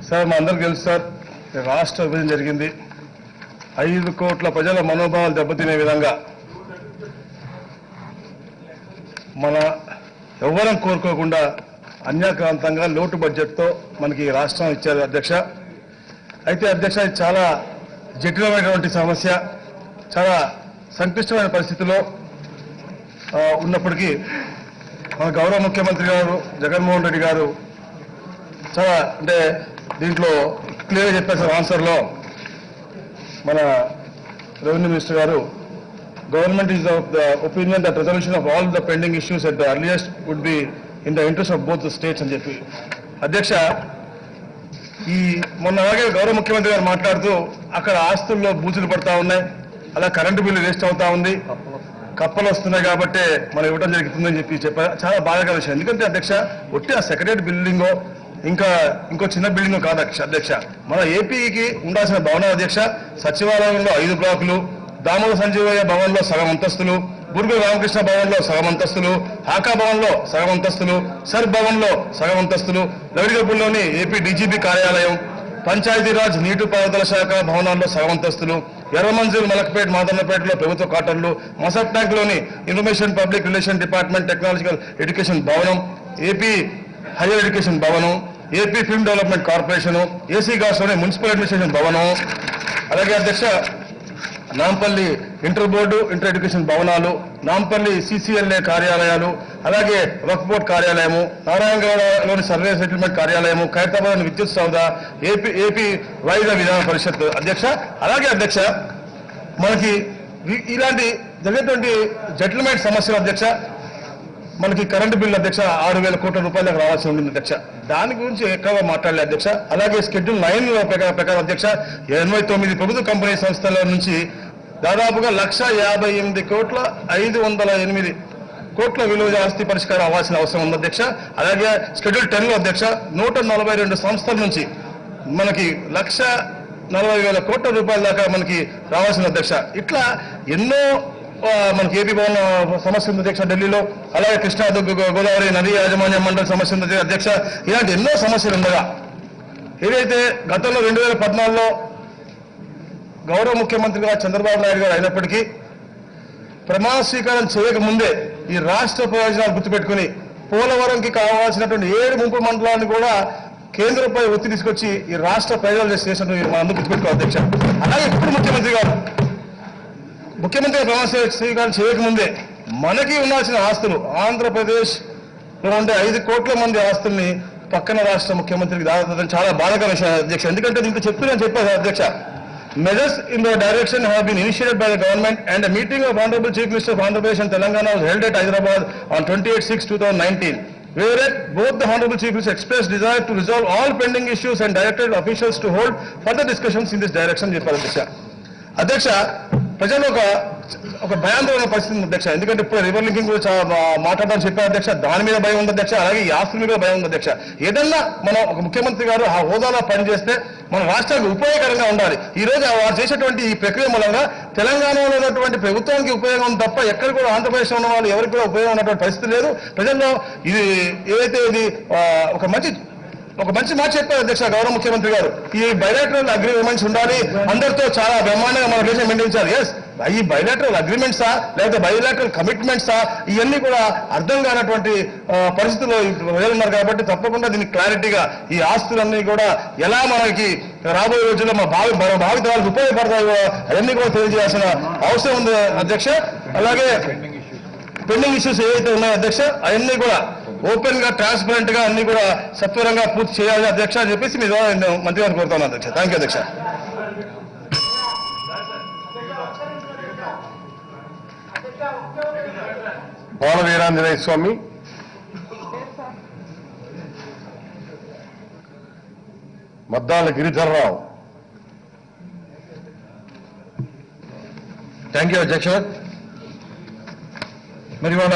Sir మా అందరికీ తెలుసు సార్, రాష్ట్ర విభజన జరిగింది. 5 కోట్ల ప్రజల మనోభావాలు దెబ్బతినే విధంగా మన ఎవ్వరం కోరుకోకుండా అన్యాక్రాంతంగా లోటు బడ్జెట్తో మనకి రాష్ట్రం ఇచ్చారు అధ్యక్ష. అయితే అధ్యక్ష, ఇది చాలా జటిలమైనటువంటి సమస్య, చాలా సంక్లిష్టమైన పరిస్థితిలో ఉన్నప్పటికీ మన గౌరవ ముఖ్యమంత్రి గారు జగన్మోహన్ రెడ్డి గారు చాలా అంటే దీంట్లో క్లియర్గా చెప్పారు సార్. ఆన్సర్లో మన రెవెన్యూ మినిస్టర్ గారు, government is of the opinion that resolution of all the pending issues at the earliest would be in the interest of both the states అని చెప్పి. అధ్యక్ష, మొన్న అలాగే గౌరవ ముఖ్యమంత్రి గారు మాట్లాడుతూ అక్కడ ఆస్తుల్లో బూచులు పడతా ఉన్నాయి, అలా కరెంటు బిల్లు వేస్ట్ అవుతా ఉంది, కప్పలు వస్తున్నాయి కాబట్టి మనం ఇవ్వడం జరుగుతుందని చెప్పారు. చాలా బాధాకర విషయం. ఎందుకంటే అధ్యక్ష, ఒట్టి ఆ సెక్రటరీ బిల్డింగో ఇంకో చిన్న బిల్డింగ్ కాదు అధ్యక్ష. మన ఏపీకి ఉండాల్సిన భవనం అధ్యక్ష, సచివాలయంలో 5 బ్లాకులు, దామోదర సంజీవయ్య భవన్లో సగం అంతస్తులు, బుర్గు రామకృష్ణ భవన్లో సగం అంతస్తులు, హాకా భవన్లో సగం అంతస్తులు, సర్ భవన్లో సగం అంతస్తులు, లవిడిగపూడిలోని ఏపీ డీజీపీ కార్యాలయం, పంచాయతీరాజ్ నీటిపారుదల శాఖ భవనాల్లో సగం అంతస్తులు, ఎర్రమంజూరు మలక్పేట మాదన్నపేటలో ప్రభుత్వ క్వార్టర్లు, మసక్ ట్యాంక్లోని information public relation department technological education భవనం, ఏపీ హైయర్ ఎడ్యుకేషన్ భవనం, AP film development corporation, AC గాస్లోని మున్సిపల్ అడ్మినిస్ట్రేషన్ భవనం, అలాగే అధ్యక్ష Nampally inter board inter education భవనాలు, నాంపల్లి సిసిఎల్ఏ కార్యాలయాలు, అలాగే వక్ఫ్ బోర్డ్ కార్యాలయము, నారాయణగౌడలోని సర్వే సెటిల్మెంట్ కార్యాలయము, ఖైరతాబాద్ విద్యుత్ సౌధ, ఏపీ వైద్య విధాన పరిషత్ అధ్యక్ష. అలాగే అధ్యక్ష, మనకి ఇలాంటి జరిగేటువంటి జటిలమైన సమస్యలు అధ్యక్ష, మనకి కరెంటు బిల్లు అధ్యక్ష 6,000 కోట్ల రూపాయలకు రావాల్సి ఉంటుంది అధ్యక్ష. దాని గురించి ఎక్కువగా మాట్లాడలే అధ్యక్ష. అలాగే షెడ్యూల్ 9 ప్రకారం అధ్యక్ష 89 ప్రభుత్వ కంపెనీ సంస్థల నుంచి దాదాపుగా 1,58,508 కోట్ల విలువ ఆస్తి పరిష్కారం అవ్వాల్సిన అవసరం ఉంది అధ్యక్ష. అలాగే షెడ్యూల్ 10లో అధ్యక్ష 142 సంస్థల నుంచి మనకి 1,40,000 కోట్ల రూపాయల దాకా మనకి రావాల్సిన అధ్యక్ష. ఇట్లా ఎన్నో మనకి ఏపీ భవన్ సమస్య ఉంది అధ్యక్ష ఢిల్లీలో, అలాగే కృష్ణా గోదావరి నదీ యాజమాన్య మండలి సమస్య ఉంది అధ్యక్ష. ఇలాంటి ఎన్నో సమస్యలు ఉండగా ఏదైతే గతంలో 2014లో గౌరవ ముఖ్యమంత్రిగా చంద్రబాబు నాయుడు గారు అయినప్పటికీ ప్రమాణ స్వీకారం చేయకముందే ఈ రాష్ట్ర ప్రయోజనాలు గుర్తుపెట్టుకుని పోలవరంకి కావాల్సినటువంటి 7 ముంపు మండలాన్ని కూడా కేంద్రంపై ఒత్తిడి తీసుకొచ్చి ఈ రాష్ట్ర ప్రయోజనాలు చేసినట్టు మనం అందరూ గుర్తుపెట్టుకోవాలి అధ్యక్ష. అలాగే ఇప్పుడు ముఖ్యమంత్రి ప్రమాణ స్వీకారం చేయకముందే మనకి ఉండాల్సిన ఆస్తులు ఆంధ్రప్రదేశ్లో ఉండే 5 కోట్ల మంది ఆస్తుల్ని పక్కన రాష్ట్ర ముఖ్యమంత్రికి దాదాపు చాలా బాధాకర విషయం అధ్యక్ష. ఎందుకంటే దీంతో చెప్పాను అధ్యక్ష. Measures in the direction have been initiated by the government, and a meeting of Honorable Chief Minister of Andhra Pradesh and Telangana was held at Hyderabad on 28/6/2019, whereat both the Honorable Chief Minister expressed desire to resolve all pending issues and directed officials to hold further discussions in this direction. అధ్యక్ష, ప్రజలు ఒక భయాందోళన పరిస్థితి ఉంది అధ్యక్ష. ఎందుకంటే ఇప్పుడు river linking గురించి మాట్లాడడానికి చెప్పారు అధ్యక్ష. దాని మీద భయం ఉంది అధ్యక్ష. అలాగే ఈ ఆస్తుల మీద భయం ఉంది అధ్యక్ష. ఏదన్నా మనం ఒక ముఖ్యమంత్రి గారు ఆ హోదాలో పనిచేస్తే మన రాష్ట్రానికి ఉపయోగకరంగా ఉండాలి. ఈ రోజు వారు చేసేటువంటి ఈ ప్రక్రియ మూలంగా తెలంగాణలో ఉన్నటువంటి ప్రభుత్వానికి ఉపయోగం తప్ప ఎక్కడ కూడా ఆంధ్రప్రదేశ్లో ఉన్న వాళ్ళు ఎవరికి కూడా ఉపయోగం ఉన్నటువంటి పరిస్థితి లేదు. ప్రజల్లో ఇది ఏదైతే ఇది ఒక మంచి మాట చెప్పారు అధ్యక్ష గౌరవ ముఖ్యమంత్రి గారు. ఈ బైలాటరల్ అగ్రిమెంట్స్ ఉండాలి, అందరితో చాలా బ్రహ్మాండంగా మన దేశం మెయింటైన్. ఎస్, ఈ బైలాటరల్ అగ్రిమెంట్సా లేకపోతే బైలాటరల్ కమిట్మెంట్సా ఇవన్నీ కూడా అర్థం కానటువంటి పరిస్థితుల్లో ప్రజలు ఉన్నారు. కాబట్టి తప్పకుండా దీనికి క్లారిటీగా ఈ ఆస్తులన్నీ కూడా ఎలా మనకి రాబోయే రోజుల్లో మన భావితరాలకు ఉపయోగపడతాయో అవన్నీ కూడా తెలియజేయాల్సిన అవసరం ఉంది అధ్యక్ష. అలాగే పెండింగ్ ఇష్యూస్ ఏవైతే ఉన్నాయో అధ్యక్ష అవన్నీ కూడా ఓపెన్ గా ట్రాన్స్పరెంట్ గా అన్ని కూడా సత్వరంగా పూర్తి చేయాలి అధ్యక్ష అని చెప్పేసి మీ ద్వారా నేను మంత్రి గారిని కోరుతాను అధ్యక్ష. థ్యాంక్ యూ అధ్యక్ష. బాల వీరాంజనేయ స్వామి, మద్దాల గిరిధర్రావు. థ్యాంక్ యూ అధ్యక్ష. మరి వాళ్ళ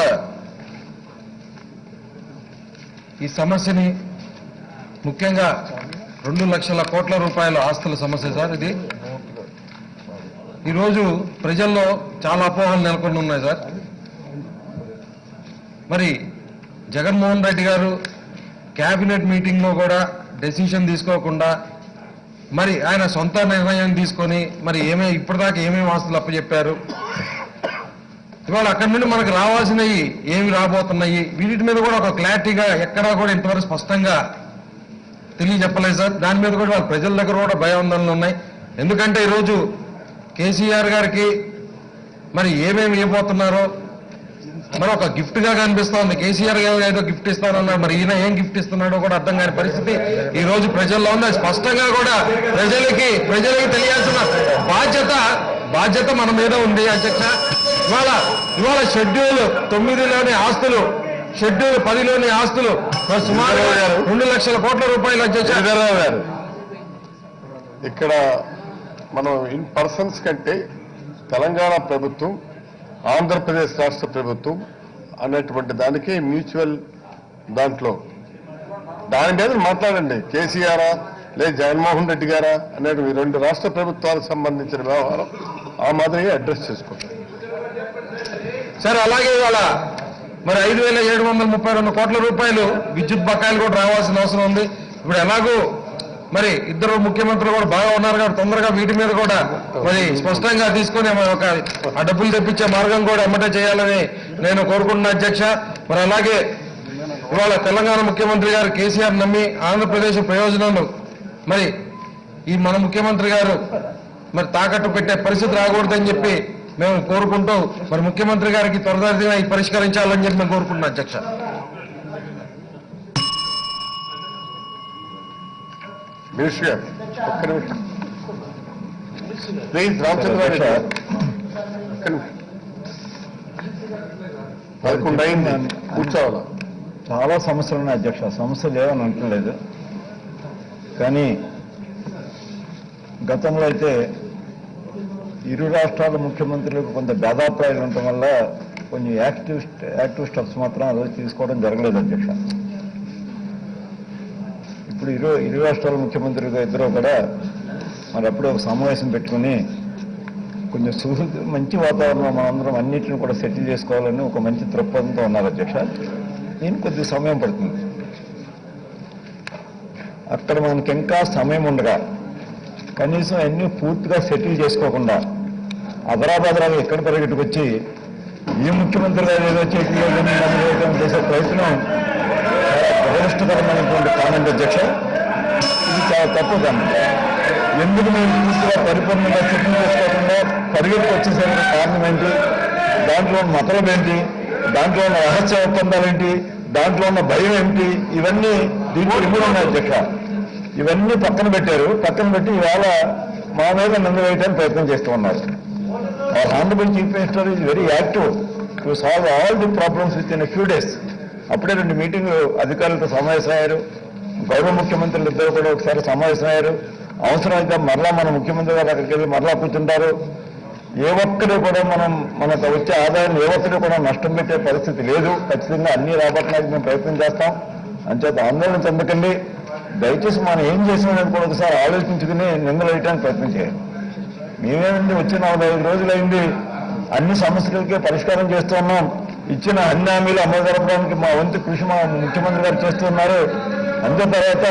ఈ సమస్యని ముఖ్యంగా 2 లక్షల కోట్ల రూపాయల ఆస్తుల సమస్య సార్. ఇది ఈరోజు ప్రజల్లో చాలా అపోహలు నెలకొని ఉన్నాయి సార్. మరి జగన్మోహన్ రెడ్డి గారు క్యాబినెట్ మీటింగ్లో కూడా డెసిషన్ తీసుకోకుండా మరి ఆయన సొంత నిర్ణయం తీసుకొని మరి ఇప్పటిదాకా ఏమేమి ఆస్తులు అప్పచెప్పారు, ఇవాళ అక్కడి నుండి మనకు రావాల్సినవి ఏమి రాబోతున్నాయి, వీటి మీద కూడా ఒక క్లారిటీగా ఎక్కడా కూడా ఇంతవరకు స్పష్టంగా తెలియజెప్పలేదు సార్. దాని మీద కూడా వాళ్ళ ప్రజల దగ్గర కూడా భయాందోళనలు ఉన్నాయి. ఎందుకంటే ఈరోజు కేసీఆర్ గారికి మరి ఏమేమి ఇవ్వబోతున్నారో మరి ఒక గిఫ్ట్ గా కనిపిస్తోంది. కేసీఆర్ గారు ఏదో గిఫ్ట్ ఇస్తానన్నారు, మరి ఈయన ఏం గిఫ్ట్ ఇస్తున్నాడో కూడా అర్థం కాని పరిస్థితి ఈ రోజు ప్రజల్లో ఉంది. స్పష్టంగా కూడా ప్రజలకి తెలియాల్సిన బాధ్యత మన మీద ఉంది అధ్యక్ష. ఇవాళ షెడ్యూల్ 9లోని ఆస్తులు, షెడ్యూల్ 10లోని ఆస్తులు సుమారు 2 లక్షల కోట్ల రూపాయలు అధ్యక్ష. ఇక్కడ మనం ఇన్ పర్సన్స్ కంటే తెలంగాణ ప్రభుత్వం, ఆంధ్రప్రదేశ్ రాష్ట్ర ప్రభుత్వం అనేటువంటి దానికి మ్యూచువల్ దాంట్లో దాని మీద మాట్లాడండి. కేసీఆరా లేదా జగన్మోహన్ రెడ్డి గారా అనేటువంటి 2 రాష్ట్ర ప్రభుత్వాలకు సంబంధించిన వ్యవహారం ఆ మాదిరిగా అడ్రస్ చేసుకోండి సార్. అలాగే ఇవాళ మరి 5,732 కోట్ల రూపాయలు విద్యుత్ బకాయిలు కూడా రావాల్సిన అవసరం ఉంది. ఇప్పుడు ఎలాగో మరి ఇద్దరు ముఖ్యమంత్రులు కూడా బాగా ఉన్నారు కాబట్టి తొందరగా వీటి మీద కూడా మరి స్పష్టంగా తీసుకొని ఒక ఆ డబ్బులు తెప్పించే మార్గం కూడా ఎమ్మటే చేయాలని నేను కోరుకుంటున్నా అధ్యక్ష. మరి అలాగే ఇవాళ తెలంగాణ ముఖ్యమంత్రి గారు కేసీఆర్ నమ్మి ఆంధ్రప్రదేశ్ ప్రయోజనాలు మరి ఈ మన ముఖ్యమంత్రి గారు మరి తాకట్టు పెట్టే పరిస్థితి రాకూడదని చెప్పి మేము కోరుకుంటూ మరి ముఖ్యమంత్రి గారికి త్వరగా ఈ పరిష్కరించాలని చెప్పి మేము కోరుకుంటున్నాం అధ్యక్ష. మినిస్టర్ గారు ఒక్క నిమిషం ప్లీజ్. రామచంద్రారెడ్డి గారు ఒక్క నిమిషం. 11 అయింది, కూర్చోవాలా. చాలా సమస్యలు ఉన్నాయి అధ్యక్ష. సమస్యలు లేవని అంటలేదు, కానీ గతంలో అయితే ఇరు రాష్ట్రాల ముఖ్యమంత్రులకు కొంత భేదాభిప్రాయాలు ఉండటం వల్ల కొన్ని యాక్టివ్ స్టెప్స్ మాత్రం ఆ రోజు తీసుకోవడం జరగలేదు అధ్యక్ష. ఇప్పుడు ఇరు రాష్ట్రాల ముఖ్యమంత్రులుగా ఇద్దరు కూడా మరి అప్పుడే ఒక సమావేశం పెట్టుకుని కొంచెం మంచి వాతావరణంలో మనందరం అన్నింటిని కూడా సెటిల్ చేసుకోవాలని ఒక మంచి దృక్పథంతో ఉన్నారు అధ్యక్ష. దీనికి కొద్ది సమయం పడుతుంది. అక్కడ మనకి ఇంకా సమయం ఉండగా కనీసం అన్నీ పూర్తిగా సెటిల్ చేసుకోకుండా అదరాబదరాగా ఎక్కడ పరిగెట్టుకొచ్చి ఈ ముఖ్యమంత్రి గారు ఏదో చేయడం చేసే ప్రయత్నం చాలా దురదృష్టకరమైనటువంటి కామెంట్ అధ్యక్ష. ఇది చాలా తప్పు కామెంట్. ఎందుకు మేము పూర్తిగా పరిపూర్ణంగా సెటిల్ చేసుకోకుండా పరిగెట్టుకు వచ్చేసరికి కారణం ఏంటి, దాంట్లో ఉన్న మతలం ఏంటి, దాంట్లో ఉన్న రహస్య ఒప్పందాలు ఏంటి, దాంట్లో ఉన్న భయం ఏంటి, ఇవన్నీ దీంట్లో ఇవి ఉన్నాయి అధ్యక్ష. ఇవన్నీ పక్కన పెట్టారు. పక్కన పెట్టి ఇవాళ మా మీద నింద వేయడానికి ప్రయత్నం చేస్తూ ఉన్నారు. Honourable chief minister is very active to solve all the problems with in a few days. అప్పుడే 2 మీటింగ్లు అధికారులతో సమావేశమయ్యారు. గౌరవ ముఖ్యమంత్రులు ఇద్దరు కూడా ఒకసారి సమావేశమయ్యారు. అవసరమైతే మరలా మన ముఖ్యమంత్రి గారు అక్కడికి వెళ్ళి మరలా కూర్చుంటారు. ఏ ఒక్కరు కూడా మనకు వచ్చే ఆదాయం ఏ ఒక్కరు కూడా నష్టం పెట్టే పరిస్థితి లేదు. ఖచ్చితంగా అన్ని రాబట్టడానికి మేము ప్రయత్నం చేస్తాం. అంచేత ఆందోళన చెందకండి. దయచేసి మనం ఏం చేసినది కూడా ఒకసారి ఆలోచించుకుని నిందలు వేయడానికి ప్రయత్నం చేయాలి. మేమేమండి వచ్చిన 45 రోజులైంది, అన్ని సమస్యలకే పరిష్కారం చేస్తూ ఉన్నాం. ఇచ్చిన అన్ని హామీలు అమలు జరపడానికి మా వంతు కృషి మా ముఖ్యమంత్రి గారు చేస్తున్నారు. అంతే తర్వాత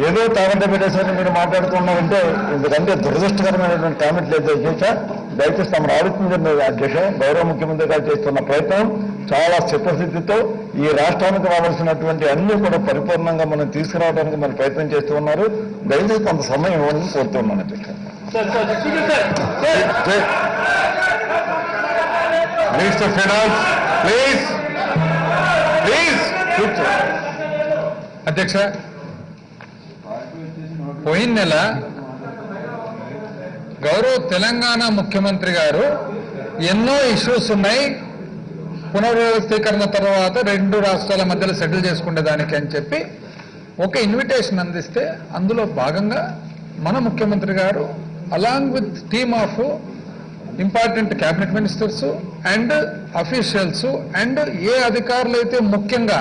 ఏదో తాగంట పెట్టేసరికి మీరు మాట్లాడుతున్నారంటే ఇంతకంటే దురదృష్టకరమైనటువంటి కామెంట్ లేదు అధ్యక్ష. దయచేసి తమను ఆలోచించండి అధ్యక్ష. గౌరవ ముఖ్యమంత్రి గారు చేస్తున్న ప్రయత్నం చాలా చిత్తశుద్ధితో ఈ రాష్ట్రానికి రావాల్సినటువంటి అన్ని కూడా పరిపూర్ణంగా మనం తీసుకురావడానికి మనం ప్రయత్నం చేస్తూ ఉన్నారు. దయచేసి కొంత సమయం ఇవ్వాలని కోరుతున్నాను అధ్యక్ష. మినిస్టర్ ఫైనాన్స్ ప్లీజ్ అధ్యక్ష, పోయిన నెల గౌరవ తెలంగాణ ముఖ్యమంత్రి గారు ఎన్నో ఇష్యూస్ ఉన్నాయి, పునర్వ్యవస్థీకరణ తర్వాత 2 రాష్ట్రాల మధ్యలో సెటిల్ చేసుకునేదానికి అని చెప్పి ఒక ఇన్విటేషన్ అందిస్తే అందులో భాగంగా మన ముఖ్యమంత్రి గారు along with team of important cabinet ministers and officials and a అధికారులు అయితే ముఖ్యంగా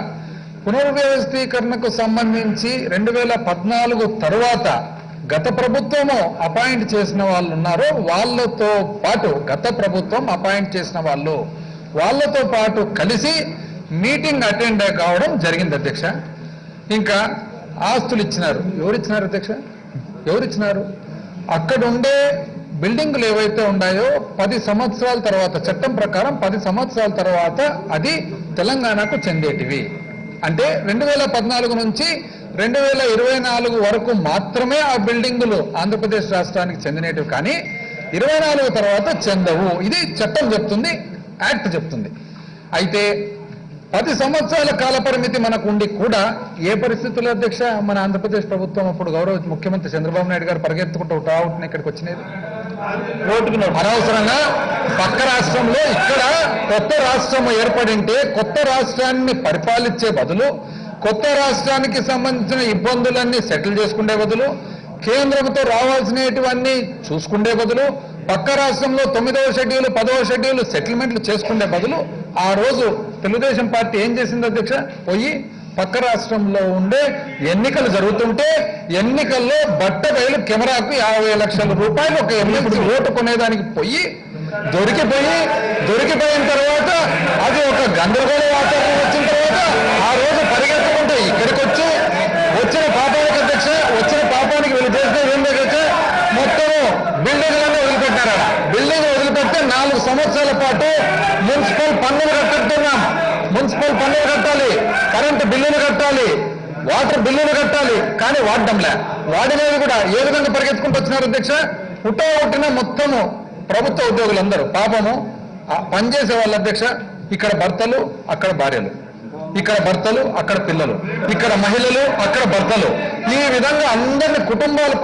పునర్వ్యవస్థీకరణకు సంబంధించి 2014 తరువాత గత ప్రభుత్వము అపాయింట్ చేసిన వాళ్ళు ఉన్నారో వాళ్ళతో పాటు గత ప్రభుత్వం అపాయింట్ చేసిన వాళ్ళతో పాటు కలిసి మీటింగ్ అటెండ్ కావడం జరిగింది అధ్యక్ష. ఇంకా ఆస్తులు ఇచ్చినారు. ఎవరిచ్చినారు అధ్యక్ష? ఎవరిచ్చినారు? అక్కడ ఉండే బిల్డింగులు ఏవైతే ఉన్నాయో 10 సంవత్సరాల తర్వాత, చట్టం ప్రకారం 10 సంవత్సరాల తర్వాత అది తెలంగాణకు చెందేటివి. అంటే 2014 నుంచి 2024 వరకు మాత్రమే ఆ బిల్డింగులు ఆంధ్రప్రదేశ్ రాష్ట్రానికి చెందినటివి, కానీ 24 తర్వాత చెందవు. ఇది చట్టం చెప్తుంది, యాక్ట్ చెప్తుంది. అయితే 10 సంవత్సరాల కాల పరిమితి మనకు ఉండి కూడా ఏ పరిస్థితుల్లో అధ్యక్ష మన ఆంధ్రప్రదేశ్ ప్రభుత్వం అప్పుడు గౌరవ ముఖ్యమంత్రి చంద్రబాబు నాయుడు గారు పరిగెత్తుకుంటూ రావుట్ని ఇక్కడికి వచ్చినది అనవసరంగా. పక్క రాష్ట్రంలో ఇక్కడ కొత్త రాష్ట్రం ఏర్పడింటే కొత్త రాష్ట్రాన్ని పరిపాలించే బదులు, కొత్త రాష్ట్రానికి సంబంధించిన ఇబ్బందులన్నీ సెటిల్ చేసుకునే బదులు, కేంద్రంతో రావాల్సినటువన్నీ చూసుకునే బదులు, పక్క రాష్ట్రంలో 9వ షెడ్యూల్ 10వ షెడ్యూల్ సెటిల్మెంట్లు చేసుకునే బదులు ఆ రోజు తెలుగుదేశం పార్టీ ఏం చేసింది అధ్యక్ష? పోయి పక్క రాష్ట్రంలో ఉండే ఎన్నికలు జరుగుతుంటే ఎన్నికల్లో బట్టబయలు కెమెరాకు 50 లక్షల రూపాయలు ఒక ఎమ్మెల్సీ ఓటు కొనేదానికి దొరికిపోయిన తర్వాత అది ఒక గందరగోళ వాతావరణం వచ్చిన తర్వాత ఆ రోజు పరిగెత్తుకుంటే ఇక్కడికి వచ్చి వచ్చిన పాపానికి అధ్యక్ష, వచ్చిన పాపానికి వీళ్ళు చేసిన ఏం అధ్యక్ష, మొత్తము బిల్డింగ్లను వదిలిపెట్టారు. బిల్డింగ్ వదిలిపెడితే 4 సంవత్సరాల పాటు మున్సిపల్ పన్నులు కట్టుతున్నాం. మున్సిపల్ పన్నులు కట్టాలి, కరెంటు బిల్లులు కట్టాలి, వాటర్ బిల్లులు కట్టాలి, కానీ వాడడంలే. వాడినది కూడా ఏ విధంగా పరిగెత్తుకుంటూ వచ్చినారు అధ్యక్ష? పుట్టిన మొత్తము ప్రభుత్వ ఉద్యోగులందరూ పాపము పనిచేసే వాళ్ళు అధ్యక్ష. ఇక్కడ భర్తలు, అక్కడ భార్యలు, ఇక్కడ భర్తలు, అక్కడ పిల్లలు, ఇక్కడ మహిళలు, అక్కడ భర్తలు, ఈ విధంగా అందరిని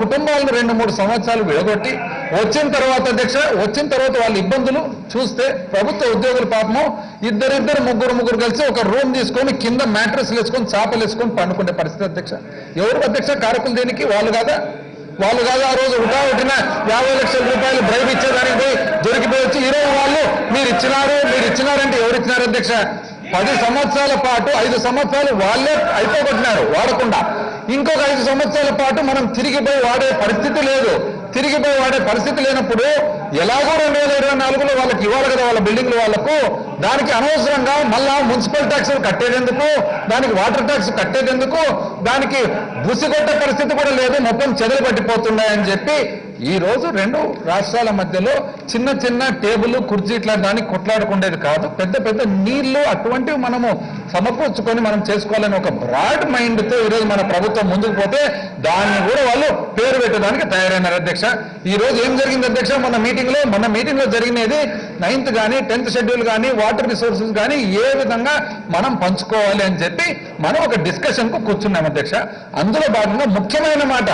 కుటుంబాలను 2-3 సంవత్సరాలు విడగొట్టి వచ్చిన తర్వాత అధ్యక్ష, వచ్చిన తర్వాత వాళ్ళ ఇబ్బందులు చూస్తే ప్రభుత్వ ఉద్యోగులు పాపము ఇద్దరు ముగ్గురు కలిసి ఒక రూమ్ తీసుకొని కింద మ్యాట్రెస్లు వేసుకొని చాపలు వేసుకొని పండుకునే పరిస్థితి అధ్యక్ష. ఎవరు అధ్యక్ష కారకులు దేనికి? వాళ్ళు కాదా? ఆ రోజు ఉటావుటిన 50 లక్షల రూపాయలు బ్రైబ్ ఇచ్చేదానికి పోయి దొరికిపోయి వచ్చి ఈరోజు వాళ్ళు మీరు ఇచ్చినారంటే ఎవరు ఇచ్చినారు అధ్యక్ష? 10 సంవత్సరాల పాటు 5 సంవత్సరాలు వాళ్ళే అయిపోగొట్టినారు వాడకుండా. ఇంకొక 5 సంవత్సరాల పాటు మనం తిరిగిపోయి వాడే పరిస్థితి లేదు. తిరిగిపోయి వాడే పరిస్థితి లేనప్పుడు ఎలాగో 2024లో వాళ్ళకి ఇవ్వాలి కదా వాళ్ళ బిల్డింగ్లు వాళ్లకు. దానికి అనవసరంగా మళ్ళా మున్సిపల్ ట్యాక్సులు కట్టేదెందుకు, దానికి వాటర్ ట్యాక్స్ కట్టేదెందుకు, దానికి బుసిగొట్టే పరిస్థితి కూడా లేదు, మొత్తం చెదలు పట్టిపోతున్నాయని చెప్పి ఈ రోజు 2 రాష్ట్రాల మధ్యలో చిన్న టేబుల్ కుర్చీ ఇట్లా దానికి కొట్లాడుకుండేది కాదు. పెద్ద నీళ్లు అటువంటివి మనము సమకూర్చుకొని మనం చేసుకోవాలని ఒక బ్రాడ్ మైండ్తో ఈరోజు మన ప్రభుత్వం ముందుకు పోతే దాన్ని కూడా వాళ్ళు పేరు పెట్టడానికి తయారైనారు అధ్యక్ష. ఈ రోజు ఏం జరిగింది అధ్యక్ష? మన మీటింగ్ లో జరిగినది 9th కానీ 10th షెడ్యూల్ కానీ వాటర్ రిసోర్సెస్ కానీ ఏ విధంగా మనం పంచుకోవాలి అని చెప్పి మనం ఒక డిస్కషన్ కు కూర్చున్నాం అధ్యక్ష. అందులో భాగంగా ముఖ్యమైన మాట,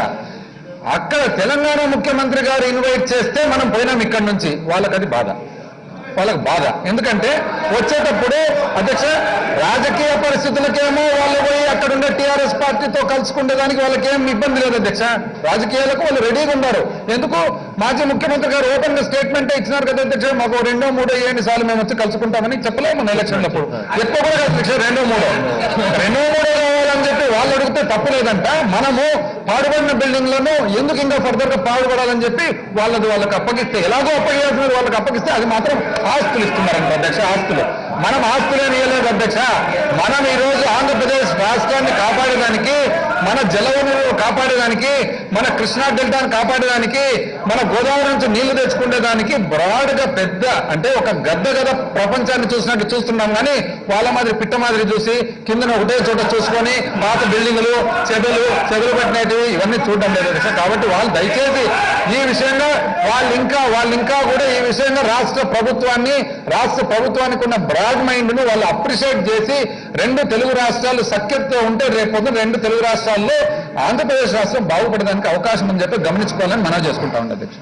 అక్కడ తెలంగాణ ముఖ్యమంత్రి గారు ఇన్వైట్ చేస్తే మనం పోయినాం ఇక్కడి నుంచి. వాళ్ళకి బాధ. ఎందుకంటే వచ్చేటప్పుడు అధ్యక్ష రాజకీయ పరిస్థితులకేమో వాళ్ళు పోయి అక్కడ ఉండే టీఆర్ఎస్ పార్టీతో కలుసుకునేదానికి వాళ్ళకేం ఇబ్బంది లేదు అధ్యక్ష. రాజకీయాలకు వాళ్ళు రెడీగా ఉన్నారు. ఎందుకు? మాజీ ముఖ్యమంత్రి గారు ఓపెన్ గా స్టేట్మెంటే ఇచ్చినారు కదా అధ్యక్ష, మాకు 2, 3, 7 సార్లు మేము వచ్చి కలుసుకుంటామని చెప్పలేము మన ఎలక్షన్లప్పుడు. ఎక్కువ కూడా అధ్యక్ష 2, 3 కావాలని చెప్పి వాళ్ళు అడిగితే తప్పు లేదంట. మనము పాడుబడిన బిల్డింగ్లను ఎందుకు ఇంకా ఫర్దర్ గా పాడుపడాలని చెప్పి వాళ్ళకి అప్పగిస్తే, ఎలాగో అప్పగించాల్సిన వాళ్ళకి అప్పగిస్తే అది మాత్రం ఆస్తులు ఇస్తున్నారంట అధ్యక్ష. ఆస్తులు మనం ఆస్తులేని ఇవ్వలేదు అధ్యక్ష. మనం ఈ రోజు ఆంధ్రప్రదేశ్ రాష్ట్రాన్ని కాపాడేదానికి, మన జల వనరులు కాపాడేదానికి, మన కృష్ణా డెల్టాను కాపాడేదానికి, మన గోదావరి నుంచి నీళ్లు తెచ్చుకునేదానికి బ్రాడ్ గా పెద్ద అంటే ఒక గద్ద ప్రపంచాన్ని చూసినట్టు చూస్తున్నాం. కానీ వాళ్ళ మాదిరి పిట్ట మాదిరి చూసి కిందన ఒకటే చోట చూసుకొని పాత బిల్డింగులు చెదలు పట్టినవి ఇవన్నీ చూడడం లేదు అధ్యక్ష. కాబట్టి వాళ్ళు దయచేసి ఈ విషయంగా వాళ్ళు ఇంకా కూడా ఈ విషయంగా రాష్ట్ర ప్రభుత్వానికి ఉన్న బ్రాడ్ మైండ్ ను వాళ్ళు అప్రిషియేట్ చేసి 2 తెలుగు రాష్ట్రాలు సఖ్యతతో ఉంటే రేపొద్దున 2 తెలుగు రాష్ట్రాల్లో ఆంధ్రప్రదేశ్ రాష్ట్రం బాగుపడడానికి అవకాశం అని చెప్పి గమనించుకోవాలని మనం చేసుకుంటా ఉన్నాం అధ్యక్ష.